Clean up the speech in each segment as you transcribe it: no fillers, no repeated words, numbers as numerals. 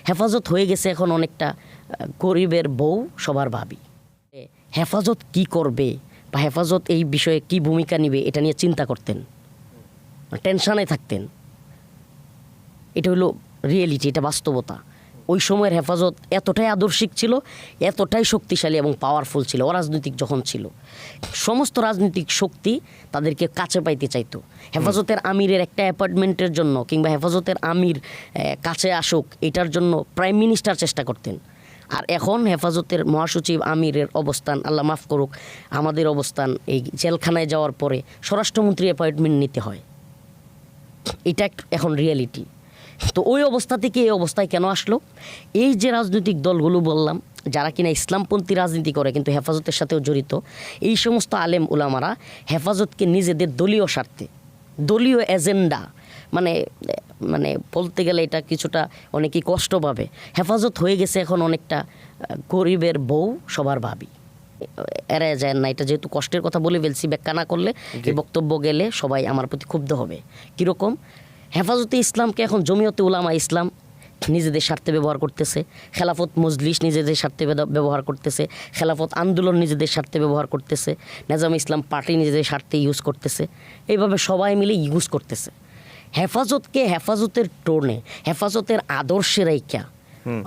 হেফাজত হয়ে গেছে এখন অনেকটা গরিবের বউ সবার ভাবি। হেফাজত কি করবে বা হেফাজত এই বিষয়ে কি ভূমিকা নেবে এটা নিয়ে চিন্তা করতেন, টেনশানে থাকতেন। এটা হলো রিয়েলিটি, এটা বাস্তবতা। ওই সময়ের হেফাজত এতটাই আদর্শিক ছিল, এতটাই শক্তিশালী এবং পাওয়ারফুল ছিল। অরাজনৈতিক যখন ছিল, সমস্ত রাজনৈতিক শক্তি তাদেরকে কাছে পাইতে চাইতো। হেফাজতের আমিরের একটা অ্যাপয়েন্টমেন্টের জন্য কিংবা হেফাজতের আমির কাছে আসুক এটার জন্য প্রাইম মিনিস্টার চেষ্টা করতেন। আর এখন হেফাজতের মহাসচিব আমিরের অবস্থান, আল্লাহ মাফ করুক, আমাদের অবস্থান এই জেলখানায় যাওয়ার পরে স্বরাষ্ট্রমন্ত্রী অ্যাপয়েন্টমেন্ট নিতে হয়। এটা এখন রিয়েলিটি। তো ওই অবস্থা থেকে এই অবস্থায় কেন আসলো? এই যে রাজনৈতিক দলগুলো বললাম, যারা কিনা ইসলামপন্থী রাজনীতি করে কিন্তু হেফাজতের সাথেও জড়িত, এই সমস্ত আলেম উলামারা হেফাজতকে নিজেদের দলীয় স্বার্থে, দলীয় এজেন্ডা, মানে মানে বলতে গেলে এটা কিছুটা অনেকেই কষ্ট পাবে, হেফাজত হয়ে গেছে এখন অনেকটা গরিবের বউ সবার ভাবি। এড়ায় যায় না, এটা যেহেতু কষ্টের কথা বলে ফেলছি, ব্যাখ্যা না করলে এই বক্তব্য গেলে সবাই আমার প্রতি ক্ষুব্ধ হবে। কীরকম? হেফাজতে ইসলামকে এখন জমিয়তে উলামা ইসলাম নিজেদের স্বার্থে ব্যবহার করতেছে, খেলাফত মজলিস নিজেদের স্বার্থে ব্যবহার করতেছে, খেলাফত আন্দোলন নিজেদের স্বার্থে ব্যবহার করতেছে, নেজাম ইসলাম পার্টি নিজেদের স্বার্থে ইউজ করতেছে। এইভাবে সবাই মিলে ইউজ করতেছে হেফাজতকে। হেফাজতের টোনে, হেফাজতের আদর্শে রাইখা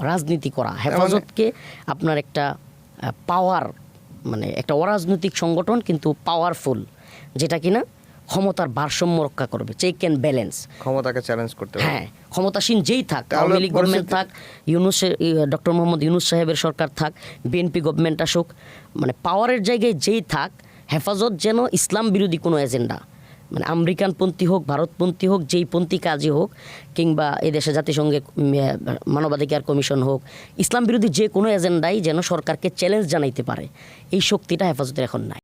রাজনীতি করা, হেফাজতকে আপনার একটা পাওয়ার, মানে একটা অরাজনৈতিক সংগঠন কিন্তু পাওয়ারফুল, যেটা কিনা ক্ষমতার ভারসাম্য রক্ষা করবে, চেক অ্যান্ড ব্যালেন্স, ক্ষমতাকে চ্যালেঞ্জ করতে হবে। হ্যাঁ, ক্ষমতাসীন যেই থাক, আওয়ামী লীগ গভর্নমেন্ট থাক, ডক্টর মোহাম্মদ ইউনূস সাহেবের সরকার থাক, বিএনপি গভর্নমেন্ট আসুক, মানে পাওয়ারের জায়গায় যেই থাক, হেফাজত যেন ইসলাম বিরোধী কোনো এজেন্ডা, মানে আমেরিকানপন্থী হোক, ভারতপন্থী হোক, যেই পন্থী কাজই হোক, কিংবা এদেশে জাতিসংঘে মানবাধিকার কমিশন হোক, ইসলাম বিরোধী যে কোনো এজেন্ডাই যেন সরকারকে চ্যালেঞ্জ জানাইতে পারে, এই শক্তিটা হেফাজতের এখন নাই।